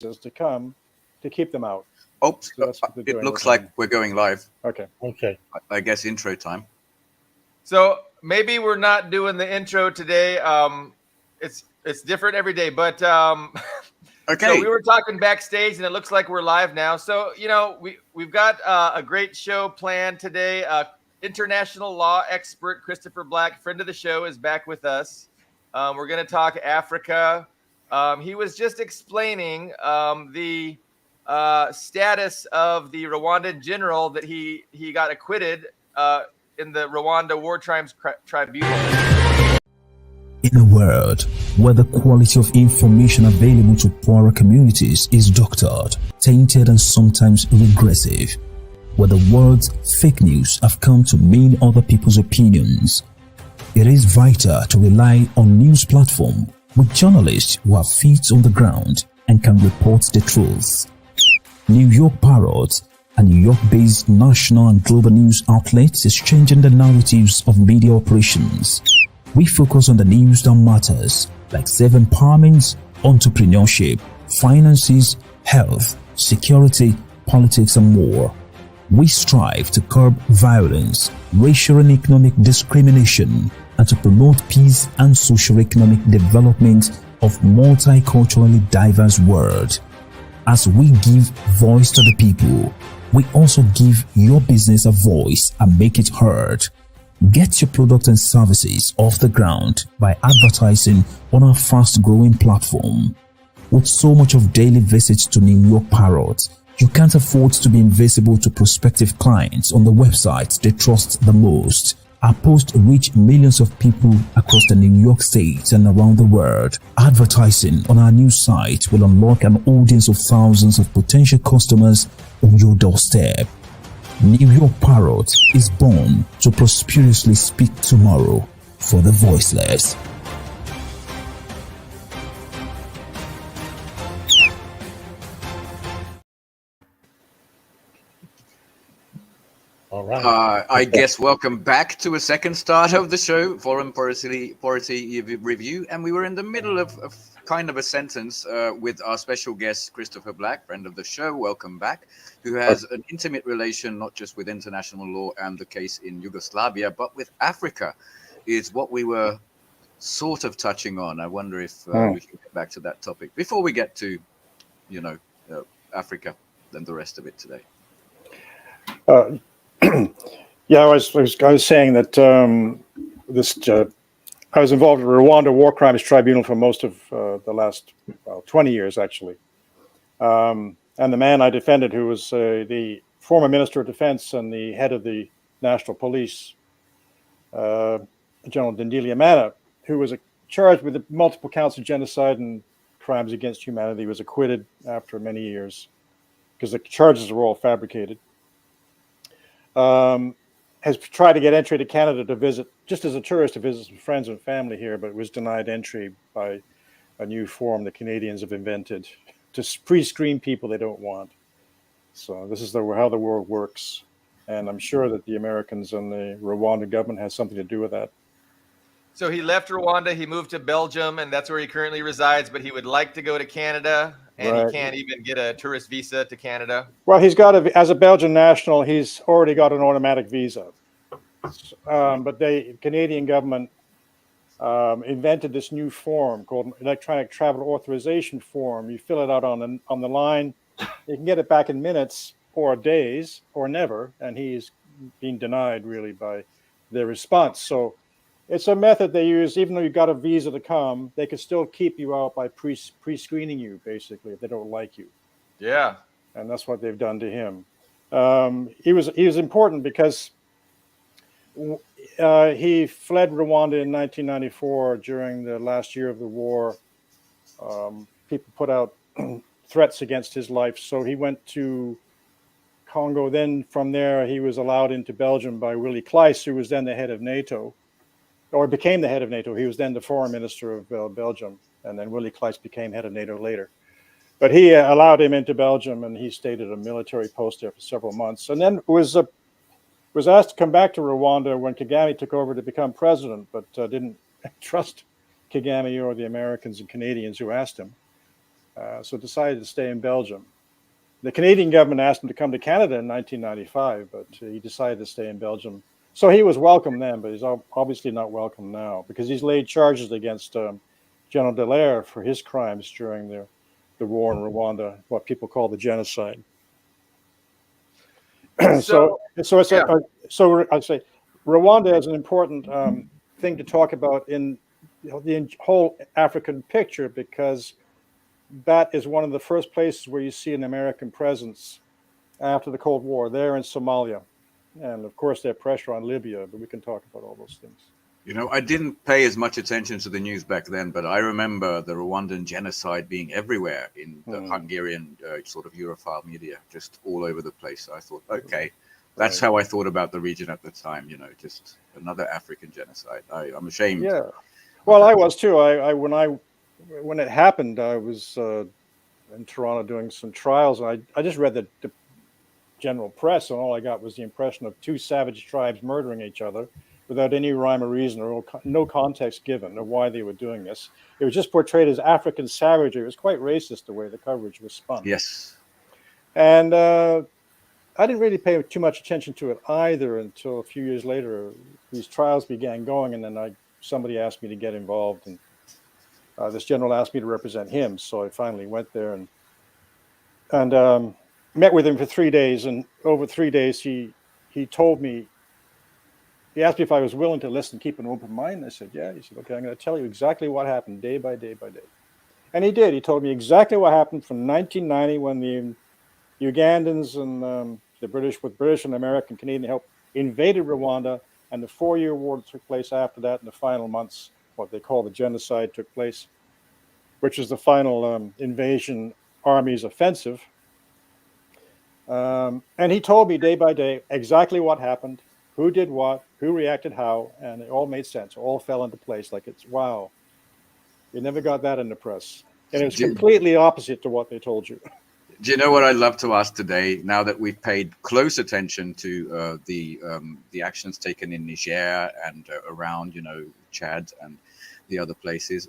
to come to keep them out. Oops, so it looks like we're going live. Okay. I guess intro time. So maybe we're not doing the intro today. It's different every day, but okay. So we were talking backstage, and it looks like we're live now. So we've got a great show planned today. International law expert Christopher Black, friend of the show, is back with us. We're going to talk Africa. He was just explaining the status of the Rwandan general that he got acquitted in the Rwanda War Crimes Tribunal. In a world where the quality of information available to poorer communities is doctored, tainted and sometimes regressive, where the words fake news have come to mean other people's opinions, it is vital to rely on news platforms with journalists who have feet on the ground and can report the truth. New York PARROT, a New York-based national and global news outlet, is changing the narratives of media operations. We focus on the news that matters, like self-empowerment, entrepreneurship, finances, health, security, politics, and more. We strive to curb violence, racial and economic discrimination, and to promote peace and socio-economic development of multiculturally diverse world. As we give voice to the people, we also give your business a voice and make it heard. Get your products and services off the ground by advertising on our fast-growing platform. With so much of daily visits to New York PARROT, you can't afford to be invisible to prospective clients on the website they trust the most. Our posts reach millions of people across the New York State and around the world. Advertising on our new site will unlock an audience of thousands of potential customers on your doorstep. New York PARROT is born to prosperously speak tomorrow for the voiceless. All right. I guess welcome back to a second start of the show, Foreign Policy Review. And we were in the middle of kind of a sentence with our special guest, Christopher Black, friend of the show. Welcome back. Who has an intimate relation, not just with international law and the case in Yugoslavia, but with Africa, is what we were sort of touching on. I wonder if we can get back to that topic before we get to, Africa and the rest of it today. Yeah, I was saying that I was involved in the Rwanda War Crimes Tribunal for most of the last 20 years, actually. And the man I defended, who was the former Minister of Defense and the head of the National Police, General Ndindilimana, who was charged with multiple counts of genocide and crimes against humanity, was acquitted after many years because the charges were all fabricated. Has tried to get entry to Canada to visit, just as a tourist, to visit some friends and family here, but was denied entry by a new form the Canadians have invented to pre-screen people they don't want. So this is how the world works. And I'm sure that the Americans and the Rwandan government has something to do with that. So he left Rwanda, he moved to Belgium, and that's where he currently resides, but he would like to go to Canada, and He can't even get a tourist visa to Canada. Well, as a Belgian national, he's already got an automatic visa. But the Canadian government invented this new form called electronic travel authorization form. You fill it out on the line. You can get it back in minutes or days or never, and he's being denied really by their response. So it's a method they use. Even though you've got a visa to come, they can still keep you out by pre-screening you, basically, if they don't like you. Yeah. And that's what they've done to him. He was important because he fled Rwanda in 1994 during the last year of the war. People put out threats against his life, so he went to Congo. Then from there, he was allowed into Belgium by Willy Kleist, who was then the head of NATO, or became the head of NATO. He was then the foreign minister of Belgium, and then Willy Kleist became head of NATO later. But he allowed him into Belgium, and he stayed at a military post there for several months, and then was asked to come back to Rwanda when Kagame took over to become president, but didn't trust Kagame or the Americans and Canadians who asked him. so decided to stay in Belgium. The Canadian government asked him to come to Canada in 1995, but he decided to stay in Belgium. So he was welcome then, but he's obviously not welcome now because he's laid charges against General Dallaire for his crimes during the war in Rwanda, what people call the genocide. So I say Rwanda is an important thing to talk about in the whole African picture because that is one of the first places where you see an American presence after the Cold War, there in Somalia. And of course, their pressure on Libya, but we can talk about all those things. You know, I didn't pay as much attention to the news back then, but I remember the Rwandan genocide being everywhere in the Hungarian sort of Europhile media, just all over the place. I thought, okay, that's how I thought about the region at the time, you know, just another African genocide. I'm ashamed. Yeah. Well, I was too. When it happened, I was in Toronto doing some trials, and I just read the general press, and all I got was the impression of two savage tribes murdering each other without any rhyme or reason or no context given of why they were doing this. It was just portrayed as African savagery. It was quite racist the way the coverage was spun. Yes. And I didn't really pay too much attention to it either until a few years later. These trials began going, and then somebody asked me to get involved, and this general asked me to represent him. So I finally went there and met with him for 3 days. And over 3 days, he told me, he asked me if I was willing to listen, keep an open mind. I said, yeah. He said, okay, I'm going to tell you exactly what happened day by day by day. And he did. He told me exactly what happened from 1990 when the Ugandans and the British, with British and American Canadian help, invaded Rwanda, and the 4-year war that took place after that in the final months, what they call the genocide, took place, which is the final invasion army's offensive. And he told me day by day exactly what happened, who did what, who reacted how, and it all made sense. It all fell into place. Like, it's wow. You never got that in the press. And it was completely opposite to what they told you. Do you know what I'd love to ask today, now that we've paid close attention to the actions taken in Niger and around, you know, Chad and the other places,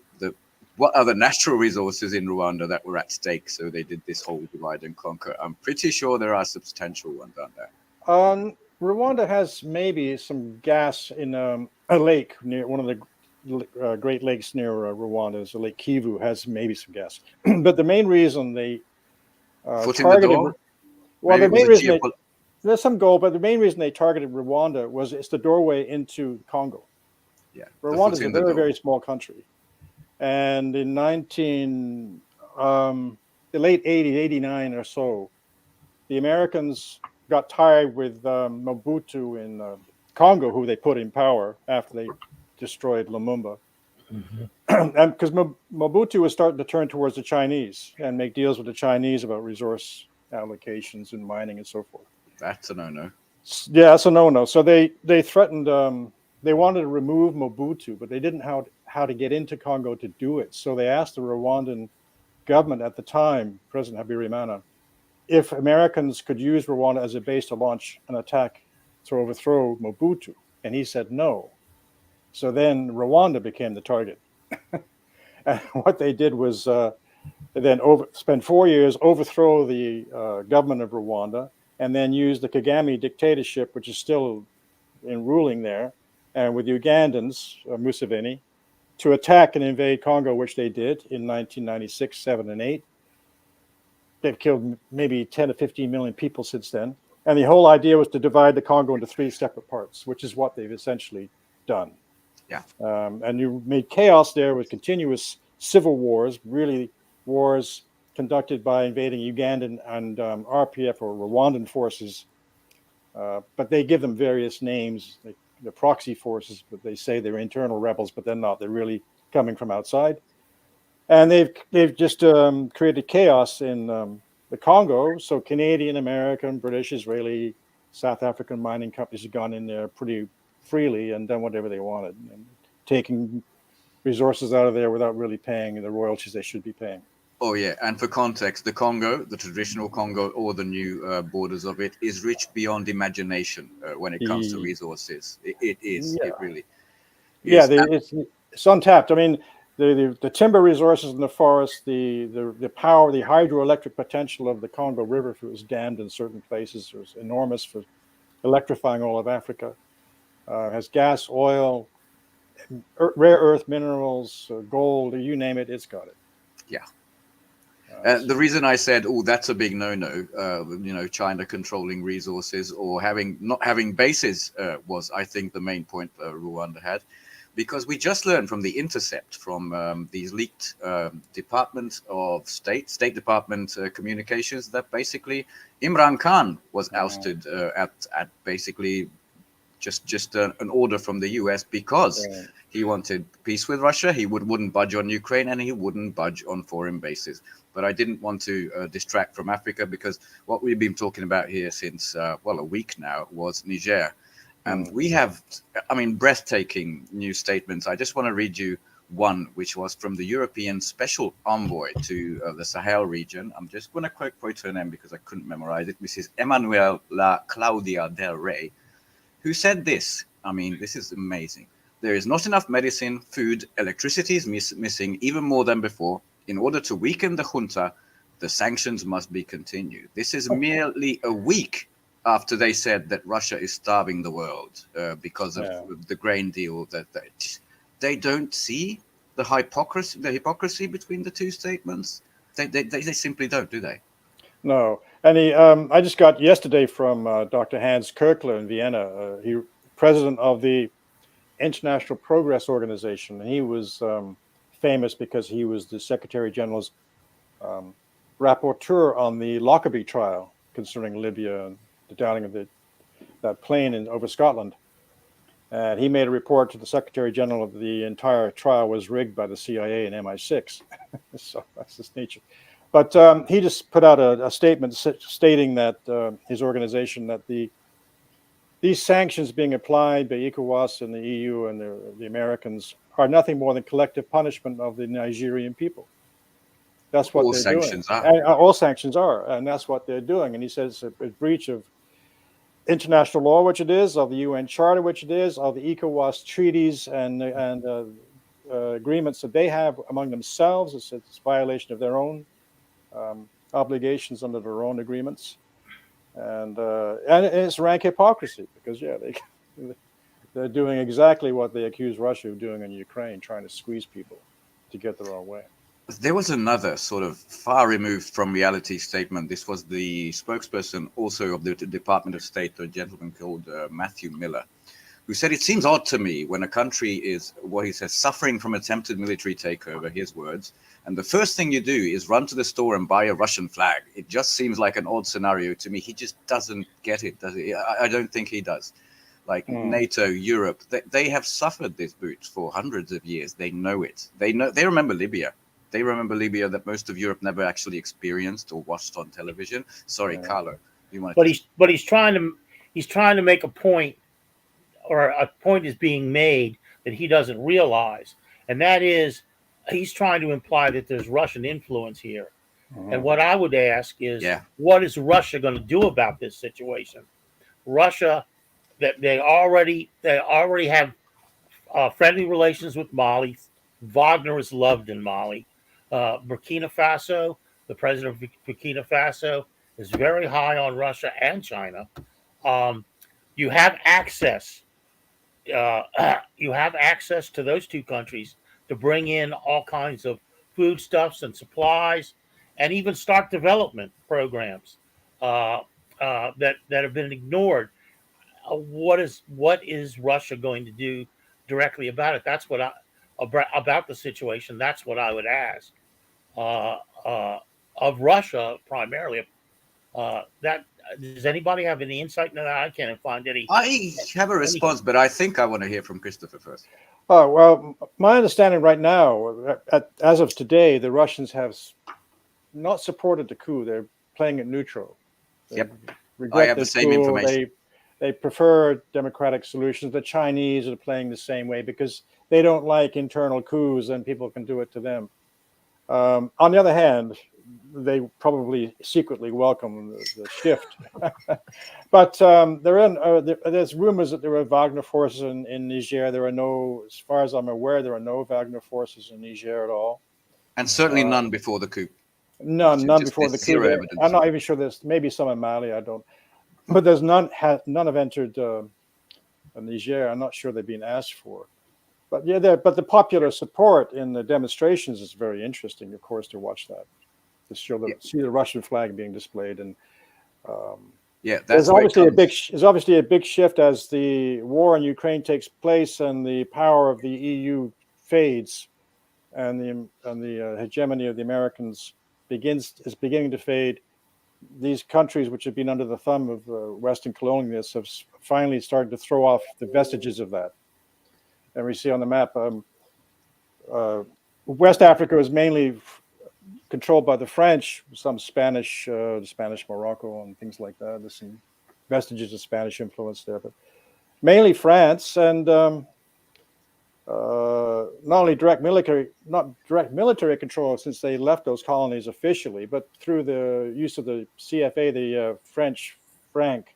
what are the natural resources in Rwanda that were at stake? So they did this whole divide and conquer. I'm pretty sure there are substantial ones, aren't there? Rwanda has maybe some gas in a lake near one of the Great Lakes near Rwanda. Is the Lake Kivu, has maybe some gas. But the main reason they targeted, there's some gold, but the main reason they targeted Rwanda was it's the doorway into Congo. Yeah, Rwanda is a very, very small country. And in the late 80s, 89 or so, the Americans got tired with Mobutu in Congo, who they put in power after they destroyed Lumumba. And because Mobutu was starting to turn towards the Chinese and make deals with the Chinese about resource allocations and mining and so forth. That's a no-no. Yeah, that's a no-no. So they threatened, they wanted to remove Mobutu, but they didn't know how to get into Congo to do it. So they asked the Rwandan government at the time, President Habyarimana, if Americans could use Rwanda as a base to launch an attack to overthrow Mobutu. And he said no. So then Rwanda became the target. And what they did was then spend 4 years, overthrow the government of Rwanda, and then use the Kagame dictatorship, which is still in ruling there, and with Ugandans, Museveni, to attack and invade Congo, which they did in 1996, 7, and 8. They've killed maybe 10 to 15 million people since then. And the whole idea was to divide the Congo into 3 separate parts, which is what they've essentially done. Yeah. And you made chaos there with continuous civil wars, really wars conducted by invading Ugandan and RPF or Rwandan forces. But they give them various names. They're proxy forces, but they say they're internal rebels, but they're not. They're really coming from outside. And they've just created chaos in the Congo. So Canadian, American, British, Israeli, South African mining companies have gone in there pretty freely and done whatever they wanted, and taking resources out of there without really paying the royalties they should be paying. Oh yeah, and for context, the Congo, the traditional Congo, or the new borders of it, is rich beyond imagination when it comes to resources. It is. Yeah. It really is. Yeah, it's untapped. I mean, the timber resources in the forest, the power, the hydroelectric potential of the Congo River, if it was dammed in certain places, was enormous for electrifying all of Africa. Has gas, oil, rare earth minerals, gold, you name it, it's got it. Yeah. The reason I said, oh, that's a big no-no, China controlling resources or not having bases was, I think, the main point Rwanda had, because we just learned from the Intercept, from these leaked Department of State Department communications, that basically Imran Khan was ousted at basically just an order from the US because he wanted peace with Russia. He wouldn't budge on Ukraine, and he wouldn't budge on foreign bases. But I didn't want to distract from Africa, because what we've been talking about here since, a week now, was Niger. And we have, breathtaking new statements. I just want to read you one, which was from the European Special Envoy to the Sahel region. I'm just going to quote her name because I couldn't memorize it. Mrs. Emanuela Claudia Del Rey, who said this. This is amazing. There is not enough medicine, food, electricity is missing, even more than before. In order to weaken the junta, the sanctions must be continued. This is merely a week after they said that Russia is starving the world because of the grain deal. That they don't see the hypocrisy between the two statements. They simply don't, do they? No. And I just got yesterday from Dr. Hans Kirkler in Vienna. He president of the International Progress Organization. He was famous because he was the Secretary General's rapporteur on the Lockerbie trial concerning Libya and the downing of that plane over Scotland. And he made a report to the Secretary General of the entire trial was rigged by the CIA and MI6. So that's his nature. But he just put out a statement stating that his organization, that these sanctions being applied by ECOWAS and the EU and the Americans are nothing more than collective punishment of the Nigerian people. That's what they're doing. All sanctions are, and that's what they're doing. And he says a breach of international law, which it is, of the UN Charter, which it is, of the ECOWAS treaties and agreements that they have among themselves. It's a violation of their own obligations under their own agreements. And it's rank hypocrisy because, they're doing exactly what they accuse Russia of doing in Ukraine, trying to squeeze people to get their own way. There was another sort of far removed from reality statement. This was the spokesperson also of the Department of State, a gentleman called Matthew Miller, who said, it seems odd to me when a country is, what he says, suffering from attempted military takeover, his words, and the first thing you do is run to the store and buy a Russian flag. It just seems like an odd scenario to me. He just doesn't get it, does he? I don't think he does. Like NATO, Europe, they have suffered this boot for hundreds of years. They know it. They remember Libya. They remember Libya that most of Europe never actually experienced or watched on television. Sorry, Carlo, you want to? But he's trying to make a point, or a point is being made that he doesn't realize, and that is he's trying to imply that there's Russian influence here. And what I would ask is, what is Russia going to do about this situation? Russia, that they already have friendly relations with Mali. Wagner is loved in Mali. Burkina Faso, the president of Burkina Faso, is very high on Russia and China. You have access. You have access to those two countries to bring in all kinds of foodstuffs and supplies, and even start development programs that have been ignored. What is Russia going to do directly about it? That's what about the situation. That's what I would ask of Russia primarily. That does anybody have any insight into that? I can't find any. I have a response, but I think I want to hear from Christopher first. Oh, well, my understanding right now, as of today, the Russians have not supported the coup. They're playing it neutral. I have the same information. They prefer democratic solutions. The Chinese are playing the same way because they don't like internal coups and people can do it to them. On the other hand, they probably secretly welcome the shift. But there's rumors that there are Wagner forces in Niger. There are no, as far as I'm aware, there are no Wagner forces in Niger at all. And certainly none before the coup. None before the coup. Zero evidence. I'm not even sure there's maybe some in Mali. I don't, but there's none have entered Niger. I'm not sure they've been asked for. But yeah, but the popular support in the demonstrations is very interesting, of course, to watch that, to see the Russian flag being displayed, and there's obviously a big shift as the war in Ukraine takes place and the power of the EU fades, and the hegemony of the Americans is beginning to fade. These countries, which have been under the thumb of Western colonialists, have finally started to throw off the vestiges of that. And we see on the map, West Africa is mainly controlled by the French, some Spanish, Spanish Morocco and things like that. There's some vestiges of Spanish influence there, but mainly France, and not only direct military control since they left those colonies officially, but through the use of the CFA, the French franc,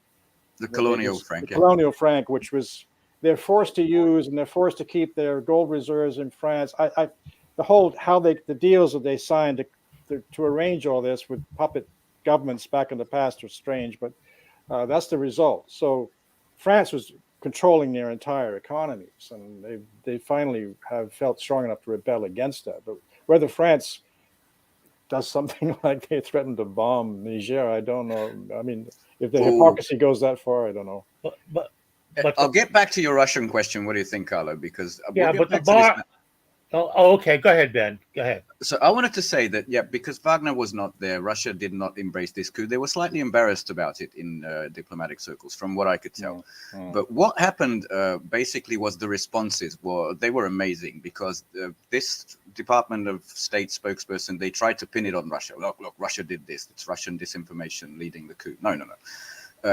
the colonial franc, colonial franc, which was they're forced to use, and they're forced to keep their gold reserves in France. The deals that they signed to arrange all this with puppet governments back in the past are strange, but that's the result. So France was controlling their entire economies, and they finally have felt strong enough to rebel against that. But whether France does something like they threatened to bomb Niger, I don't know. I mean, if the hypocrisy goes that far, I don't know. But I'll get back to your Russian question. What do you think, Carlo? Because okay. Go ahead, Ben. Go ahead. So I wanted to say that, because Wagner was not there, Russia did not embrace this coup. They were slightly embarrassed about it in diplomatic circles, from what I could tell. But what happened basically was the responses they were amazing, because this Department of State spokesperson, they tried to pin it on Russia. Look, Russia did this. It's Russian disinformation leading the coup. No.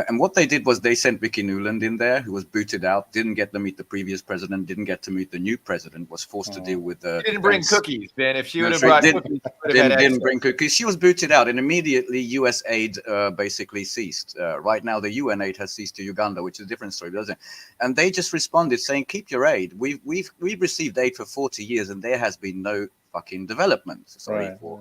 And what they did was they sent Vicky Nuland in there, who was booted out, didn't get to meet the previous president, didn't get to meet the new president, was forced to deal with the... Didn't bring cookies, Ben. If she would have brought cookies, didn't bring cookies. She was booted out, and immediately U.S. aid basically ceased. Right now, the UN aid has ceased to Uganda, which is a different story, doesn't it? And they just responded saying, keep your aid. We've received aid for 40 years, and there has been no fucking development. Sorry for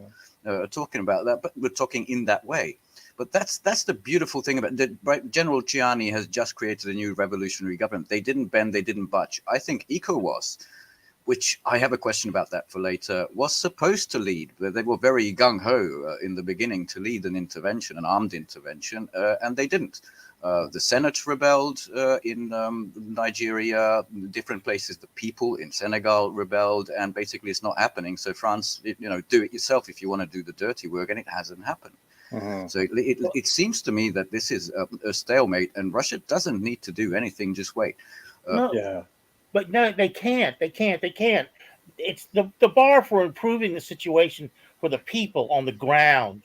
talking about that, but we're talking in that way. But that's the beautiful thing about it. General Chiani has just created a new revolutionary government. They didn't bend, they didn't budge. I think ECOWAS, which I have a question about that for later, was supposed to lead. They were very gung-ho in the beginning to lead an intervention, an armed intervention, and they didn't. The Senate rebelled in Nigeria, different places. The people in Senegal rebelled, and basically it's not happening. So France, do it yourself if you want to do the dirty work, and it hasn't happened. So it seems to me that this is a stalemate, and Russia doesn't need to do anything. Just wait. But no, they can't. It's the bar for improving the situation for the people on the ground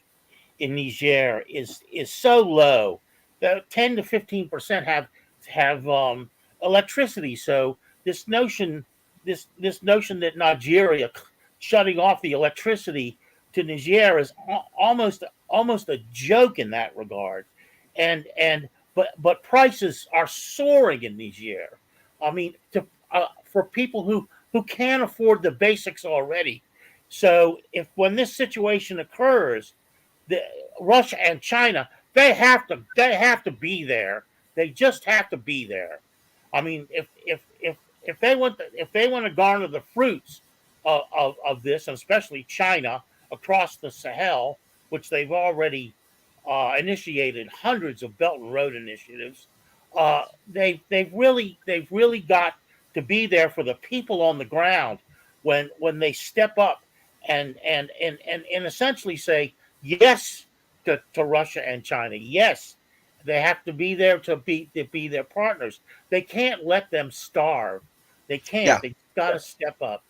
in Niger is so low that 10 to 15% have electricity. So this notion that Nigeria shutting off the electricity to Niger is almost a joke in that regard, but prices are soaring in Niger. I mean, for people who can't afford the basics already. So when this situation occurs, Russia and China, they have to be there. They just have to be there. I mean, if they want to garner the fruits of this, and especially China across the Sahel, which they've already initiated hundreds of Belt and Road initiatives. They've really got to be there for the people on the ground when they step up and essentially say yes to Russia and China. Yes, they have to be there to be their partners. They can't let them starve. They can't. Yeah. They've got to step up.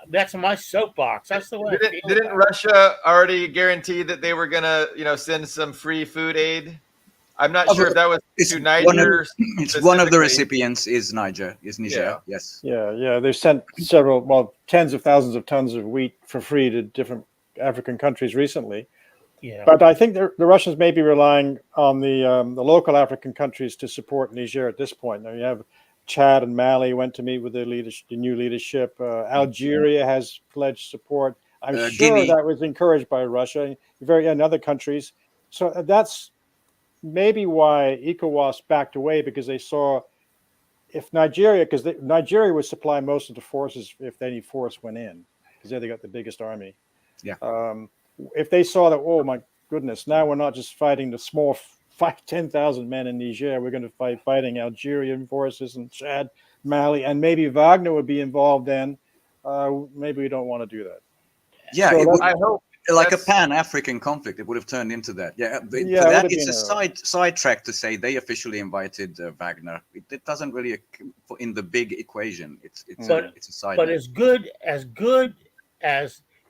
That's my soapbox. That's the way. Didn't Russia already guarantee that they were gonna, send some free food aid? I'm not sure if that was to Niger. It's one of the recipients is Niger. Yeah. Yes. Yeah. They've sent tens of thousands of tons of wheat for free to different African countries recently. Yeah. But I think the Russians may be relying on the local African countries to support Niger at this point. Now you have Chad and Mali went to meet with the new leadership. Algeria has pledged support. I'm sure Guinea. that was encouraged by Russia, and other countries. So that's maybe why ECOWAS backed away, because they saw if Nigeria, because Nigeria would supply most of the forces if any force went in, because they got the biggest army. Yeah. If they saw that, oh my goodness, now we're not just fighting the small 10,000 men in Niger, we're going to fighting Algerian forces in Chad, Mali, and maybe Wagner would be involved then. Maybe we don't want to do that. Yeah, So it would, I hope like a that's- Pan-African conflict, it would have turned into that. Yeah, Yeah, for it that, would have it's been a sidetrack to say they officially invited Wagner. It doesn't really, in the big equation, it's a side. But as good as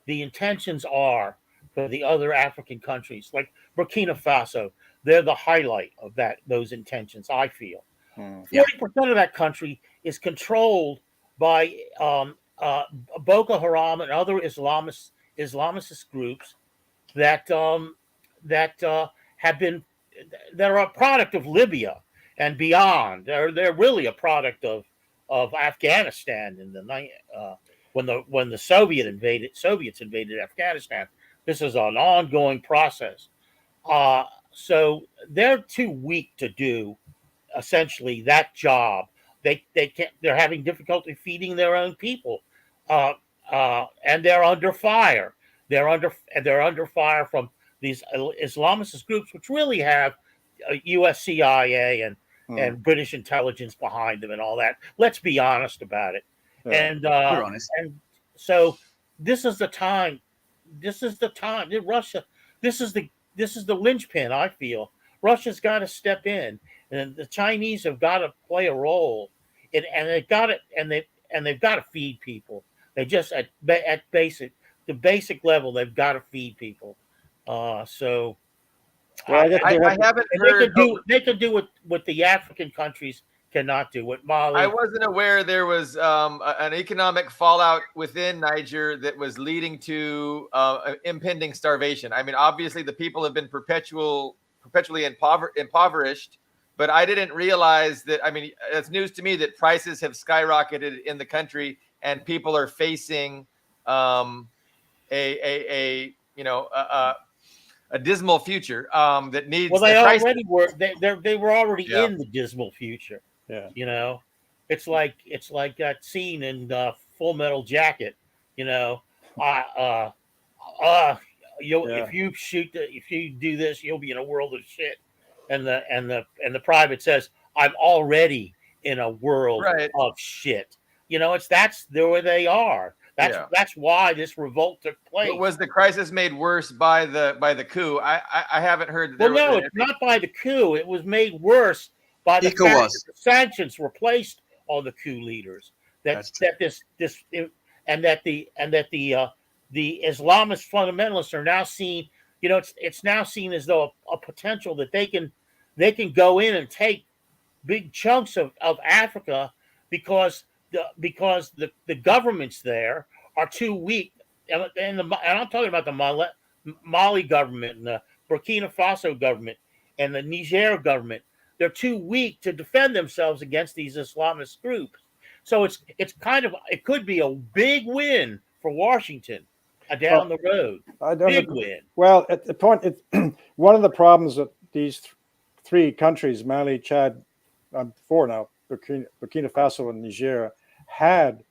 the intentions are for the other African countries, like Burkina Faso, they're the highlight of those intentions. I feel 40% of that country is controlled by Boko Haram and other Islamist groups that are a product of Libya and beyond. They're really a product of Afghanistan in the when the Soviets invaded Afghanistan. This is an ongoing process. So they're too weak to do essentially that job. They can't. They're having difficulty feeding their own people, and they're under fire. They're under fire from these Islamist groups, which really have U.S. CIA and British intelligence behind them and all that. Let's be honest about it. Yeah. And We're honest. and so this is the time. This is the time. Russia. This is the linchpin. I feel Russia's got to step in, and the Chinese have got to play a role. And they've got it. And they've got to feed people. They just at the basic level, they've got to feed people. So Well, I haven't heard. They could do what the African countries cannot do. What Mali. I wasn't aware there was an economic fallout within Niger that was leading to impending starvation. I mean, obviously, the people have been perpetually impoverished, but I didn't realize that. I mean, it's news to me that prices have skyrocketed in the country and people are facing a dismal future that needs. Well, they already were. They were already Yeah. in the dismal future. Yeah. You know, it's like that scene in Full Metal Jacket. You know, if you do this, you'll be in a world of shit. And the private says, I'm already in a world of shit. You know, that's where they are. That's why this revolt took place. But was the crisis made worse by the coup? I haven't heard. Well, no, it's not by the coup. It was made worse by the fact that the sanctions were placed on the coup leaders. The Islamist fundamentalists are now seen. You know, it's now seen as though a potential that they can go in and take big chunks of Africa because the governments there are too weak, and I'm talking about the Mali government and the Burkina Faso government and the Niger government. They're too weak to defend themselves against these Islamist groups. So it could be a big win for Washington down the road. Big win. Well, at the point, one of the problems that these three countries, Mali, Chad, four now, Burkina Faso and Niger, had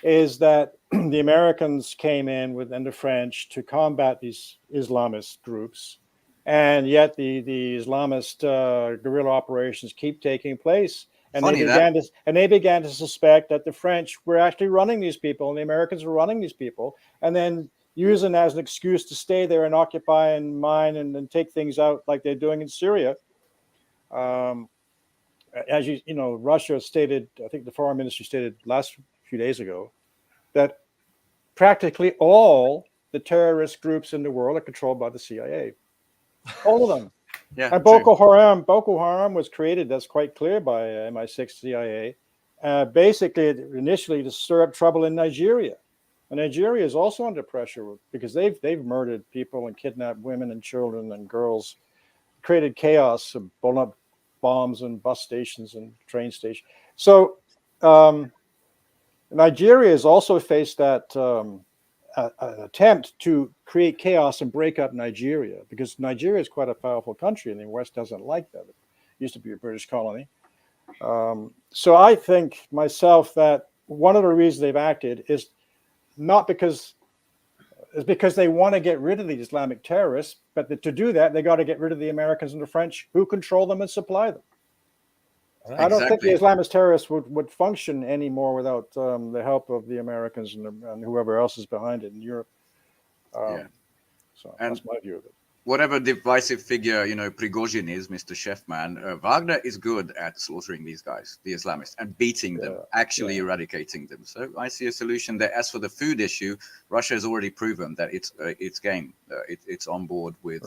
is that the Americans came in and the French to combat these Islamist groups, and yet the Islamist guerrilla operations keep taking place, and they began to suspect that the French were actually running these people, and the Americans were running these people, and then using as an excuse to stay there and occupy and mine and take things out like they're doing in Syria. As you know, Russia stated, I think the foreign ministry stated last few days ago, that practically all the terrorist groups in the world are controlled by the CIA. All of them. Yeah. And Boko Haram was created, that's quite clear, by MI6 CIA, basically initially to stir up trouble in Nigeria. And Nigeria is also under pressure because they've murdered people and kidnapped women and children and girls, created chaos, blown up bombs in bus stations and train stations. So Nigeria has also faced that an attempt to create chaos and break up Nigeria, because Nigeria is quite a powerful country and the West doesn't like that. It used to be a British colony. So I think myself that one of the reasons they've acted is not because they want to get rid of the Islamic terrorists, but to do that, they got to get rid of the Americans and the French who control them and supply them. I don't think the Islamist terrorists would function anymore without the help of the Americans and whoever else is behind it in Europe. So that's my view of it. Whatever divisive figure, Prigozhin is, Mr. Chefman, Wagner is good at slaughtering these guys, the Islamists, and beating them, actually eradicating them. So I see a solution there. As for the food issue, Russia has already proven that it's game. It's on board with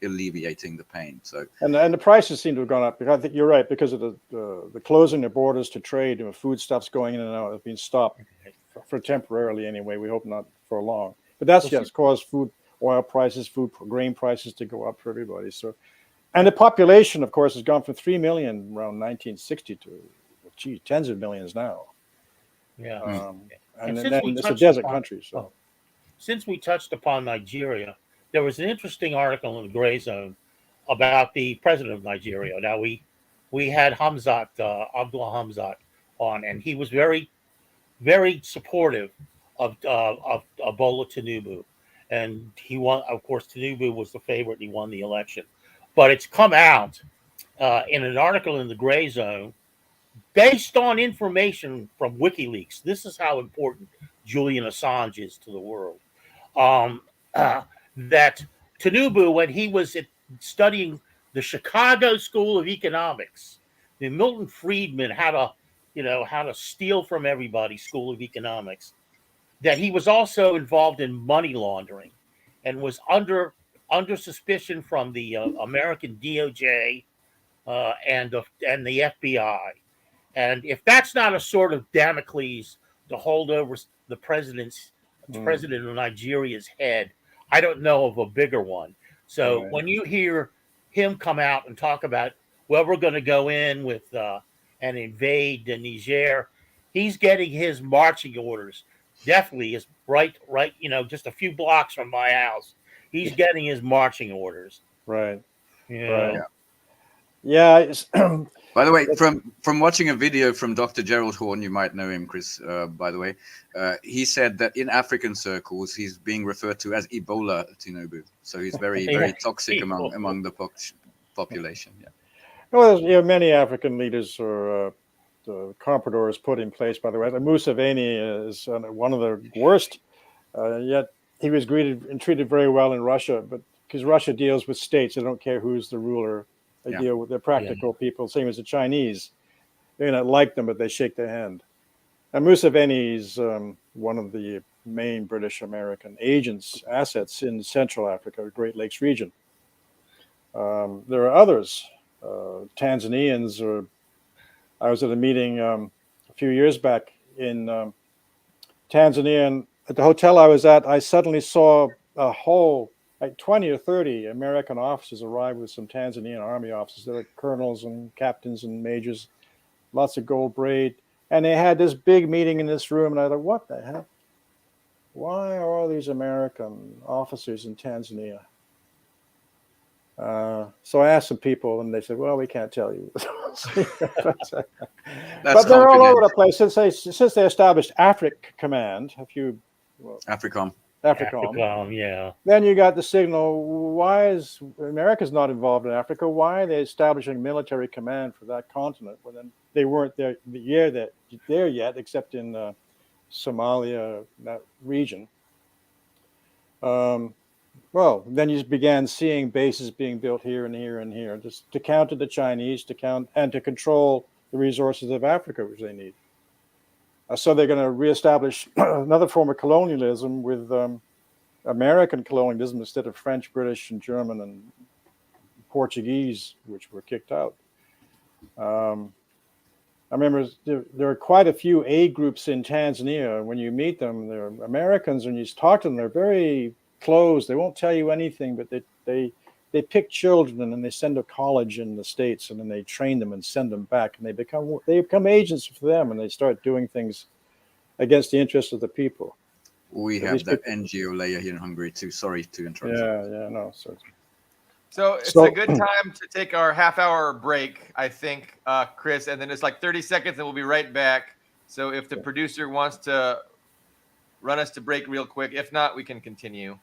alleviating the pain. So and the prices seem to have gone up. I think you're right, because of the closing of borders to trade, and foodstuffs going in and out have been stopped for temporarily anyway. We hope not for long. But that's caused oil prices, grain prices to go up for everybody. So, and the population, of course, has gone from 3 million around 1960 to tens of millions now. Yeah. And then it's a desert country. So, since we touched upon Nigeria, there was an interesting article in the Gray Zone about the president of Nigeria. Now we had Abdullah Hamzat on, and he was very, very supportive of Bola Tinubu. And he won, of course, Tinubu was the favorite. And he won the election. But it's come out in an article in the Gray Zone based on information from WikiLeaks. This is how important Julian Assange is to the world. That Tinubu, when he was studying the Chicago School of Economics, the Milton Friedman how to steal from everybody School of Economics, that he was also involved in money laundering and was under suspicion from the American DOJ and the FBI. And if that's not a sort of Damocles to hold over the president of Nigeria's head, I don't know of a bigger one. So when you hear him come out and talk about, well, we're going to go in with and invade the Niger, he's getting his marching orders. Definitely is right, just a few blocks from my house. He's getting his marching orders. Right. Yeah. Yeah. By the way, from watching a video from Dr. Gerald Horn, you might know him, Chris, by the way, he said that in African circles, he's being referred to as Ebola Tinubu. So he's very, very toxic among the population. Yeah. Well, many African leaders or the compradors put in place, by the way. Museveni is one of the worst, yet he was greeted and treated very well in Russia, but because Russia deals with states, they don't care who's the ruler. They deal with the practical people, same as the Chinese. They may not like them, but they shake their hand. And Museveni is one of the main British-American assets in Central Africa, the Great Lakes region. There are others, Tanzanians. I was at a meeting a few years back in Tanzania, and at the hotel I was at, I suddenly saw a whole, like 20 or 30 American officers arrive with some Tanzanian army officers. They're like colonels and captains and majors, lots of gold braid. And they had this big meeting in this room, and I thought, what the heck? Why are all these American officers in Tanzania? So I asked some people, and they said, well, we can't tell you. But they're all over the place. Since they established Africa Command, AFRICOM, yeah. Then you got the signal, why is America's not involved in Africa? Why are they establishing military command for that continent? Well, then they weren't there yet, except in Somalia, that region. Well, then you began seeing bases being built here and here and here, just to counter the Chinese, and to control the resources of Africa, which they need. So they're going to reestablish another form of colonialism with American colonialism instead of French, British, and German and Portuguese, which were kicked out. I remember there are quite a few aid groups in Tanzania. When you meet them, they're Americans, and you talk to them, they're very closed. They won't tell you anything, but they pick children and they send to college in the States, and then they train them and send them back, and they become agents for them, and they start doing things against the interests of the people. We have that NGO layer here in Hungary too. Sorry to interrupt. Yeah, no. So it's a good time to take our half-hour break, I think, Chris, and then it's like 30 seconds, and we'll be right back. So if the producer wants to run us to break real quick, if not, we can continue.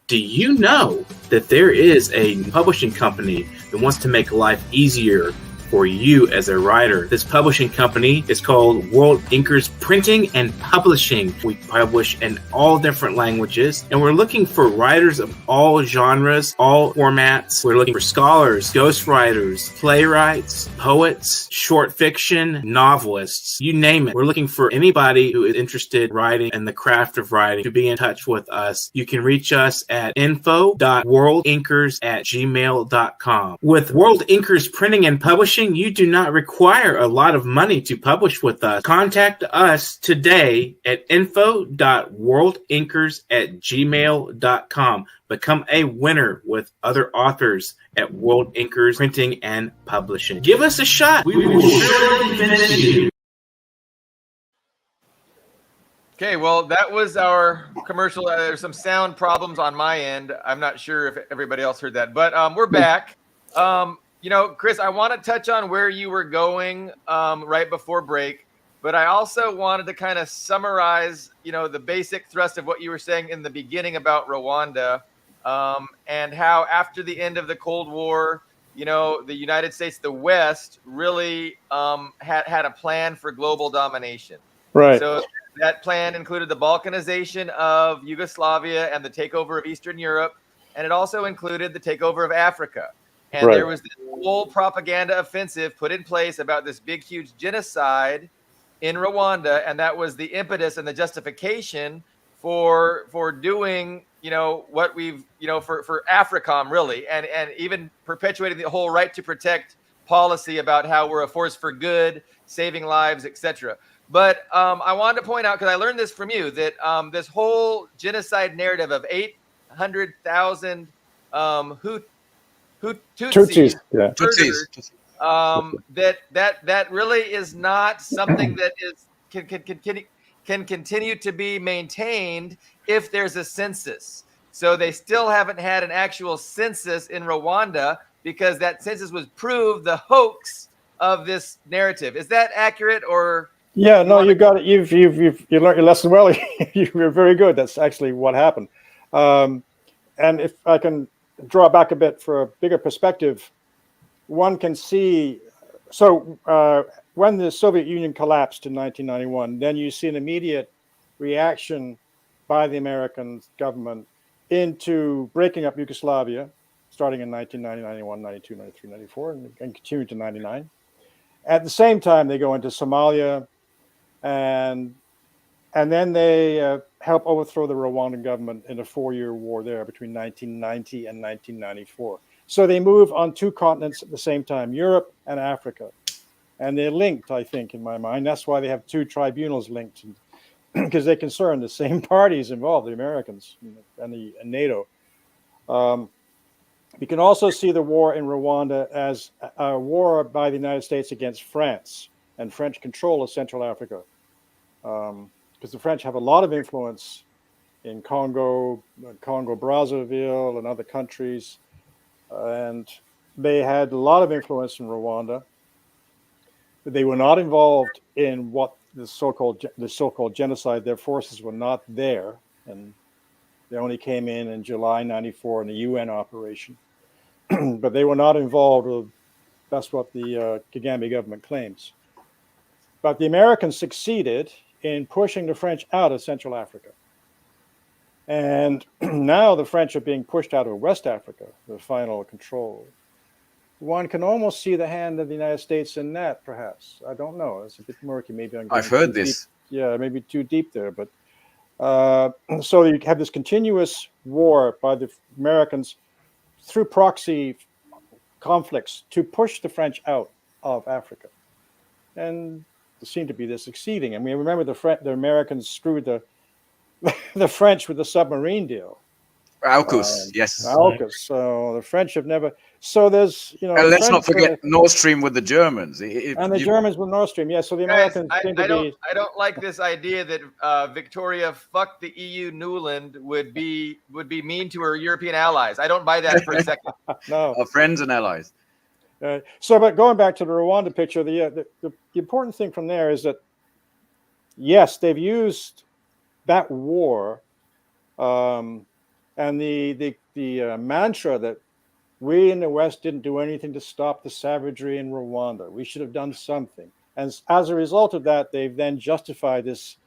Do you know that there is a publishing company that wants to make life easier for you as a writer? This publishing company is called World Inkers Printing and Publishing. We publish in all different languages, and we're looking for writers of all genres, all formats. We're looking for scholars, ghostwriters, playwrights, poets, short fiction, novelists, you name it. We're looking for anybody who is interested in writing and the craft of writing to be in touch with us. You can reach us at info.worldinkers@gmail.com. With World Inkers Printing and Publishing, you do not require a lot of money to publish with us. Contact us today at info.worldinkers@gmail.com. Become a winner with other authors at World Inkers Printing and Publishing. Give us a shot. We will surely finish you. Okay, well, that was our commercial. There's some sound problems on my end. I'm not sure if everybody else heard that, but we're back. Chris, I want to touch on where you were going right before break, but I also wanted to kind of summarize, the basic thrust of what you were saying in the beginning about Rwanda, and how after the end of the Cold War, the United States, the West, really had a plan for global domination. Right. So that plan included the Balkanization of Yugoslavia and the takeover of Eastern Europe, and it also included the takeover of Africa. And there was this whole propaganda offensive put in place about this big, huge genocide in Rwanda. And that was the impetus and the justification for doing, what we've, for AFRICOM, really, and even perpetuating the whole right to protect policy about how we're a force for good, saving lives, etc. But I wanted to point out, because I learned this from you, that this whole genocide narrative of 800,000 Tutsis, that really is not something that can continue to be maintained if there's a census. So they still haven't had an actual census in Rwanda because that census was proved the hoax of this narrative. Is that accurate, or? Yeah, no, you got it. You learned your lesson well. You're very good. That's actually what happened. And if I can draw back a bit for a bigger perspective, one can see, so when the Soviet Union collapsed in 1991, then you see an immediate reaction by the American government into breaking up Yugoslavia, starting in 1990, 91, 92, 93, 94, and continuing to 99. At the same time, they go into Somalia, and then they help overthrow the Rwandan government in a 4-year war there between 1990 and 1994. So they move on 2 continents at the same time, Europe and Africa. And they're linked, I think, in my mind. That's why they have 2 tribunals linked, because they concern the same parties involved, the Americans and NATO. You can also see the war in Rwanda as a war by the United States against France and French control of Central Africa. Because the French have a lot of influence in Congo, Brazzaville, and other countries. And they had a lot of influence in Rwanda. But they were not involved in what the so-called genocide. Their forces were not there. And they only came in July 94 in the UN operation. But they were not involved. That's what the Kagame government claims. But the Americans succeeded in pushing the French out of Central Africa. And now the French are being pushed out of West Africa, the final control. One can almost see the hand of the United States in that, perhaps. I don't know. It's a bit murky. Maybe I've heard this. Yeah, maybe too deep there. But so you have this continuous war by the Americans through proxy conflicts to push the French out of Africa. and seem to be succeeding. I mean, remember the Americans screwed the French with the submarine deal. AUKUS, yes. AUKUS. So the French have never. So there's, And the let's French, not forget Nord Stream with the Germans. and the Germans with Nord Stream. Yeah. So the Guys, Americans I seem to be. don't like this idea that Victoria, fuck the EU Newland, would be mean to her European allies. I don't buy that for a second. No. Our friends and allies. But going back to the Rwanda picture, the important thing from there is that, yes, they've used that war, and the mantra that we in the West didn't do anything to stop the savagery in Rwanda. We should have done something. And as a result of that, they've then justified this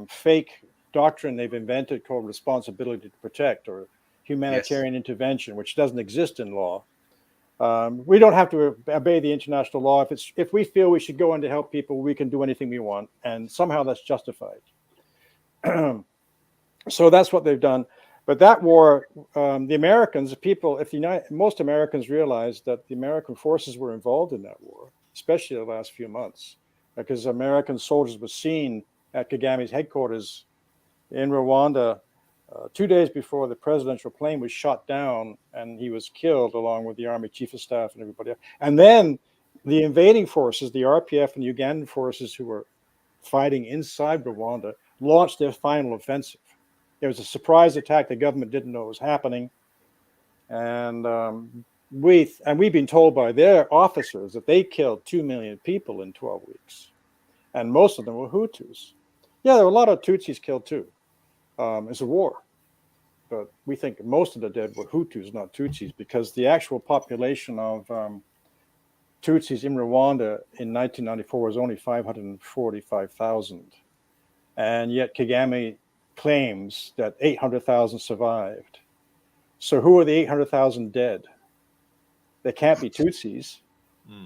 fake doctrine they've invented called responsibility to protect, or humanitarian intervention, which doesn't exist in law. We don't have to obey the international law. If we feel we should go in to help people, we can do anything we want, and somehow that's justified. So that's what they've done. But that war, the Americans, most Americans realized that the American forces were involved in that war, especially the last few months, because American soldiers were seen at Kagame's headquarters in Rwanda 2 days before the presidential plane was shot down, and he was killed along with the Army Chief of Staff and everybody else. And then the invading forces, the RPF and Ugandan forces who were fighting inside Rwanda, launched their final offensive. It was a surprise attack. The government didn't know it was happening. And we've been told by their officers that they killed 2 million people in 12 weeks. And most of them were Hutus. Yeah, there were a lot of Tutsis killed too. It's a war. But we think most of the dead were Hutus, not Tutsis, because the actual population of Tutsis in Rwanda in 1994 was only 545,000. And yet Kagame claims that 800,000 survived. So who are the 800,000 dead? They can't be Tutsis.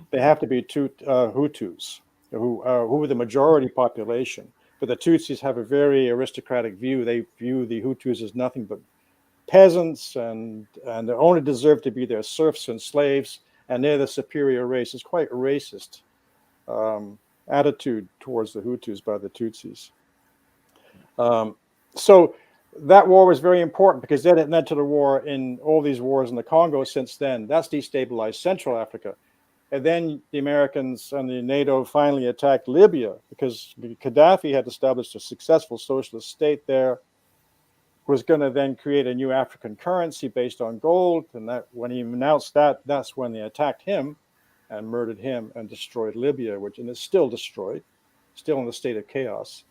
They have to be Hutus, who are the majority population. But the Tutsis have a very aristocratic view. They view the Hutus as nothing but peasants, and they only deserve to be their serfs and slaves, and they're the superior race. It's quite a racist attitude towards the Hutus by the Tutsis. So that war was very important, because then it led to the war in all these wars in the Congo since then. That's destabilized Central Africa. And then the Americans and the NATO finally attacked Libya, because Gaddafi had established a successful socialist state there, was going to then create a new African currency based on gold. And that, when he announced that, that's when they attacked him and murdered him and destroyed Libya, and is still destroyed, still in the state of chaos.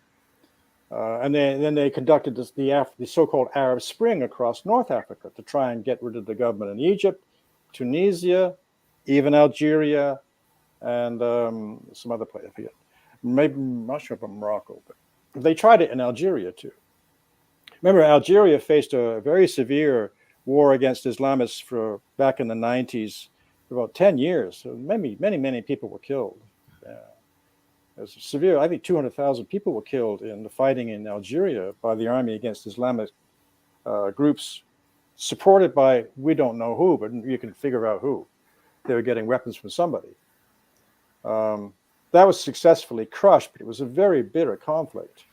And then they conducted the so-called Arab Spring across North Africa to try and get rid of the government in Egypt, Tunisia, even Algeria, and some other place. I forget. Maybe, I'm not sure about Morocco, but they tried it in Algeria too. Remember, Algeria faced a very severe war against Islamists back in the 90s, for about 10 years. So many people were killed. It was severe. I think 200,000 people were killed in the fighting in Algeria by the army against Islamic groups, supported by we don't know who, but you can figure out who. They were getting weapons from somebody. That was successfully crushed, but it was a very bitter conflict.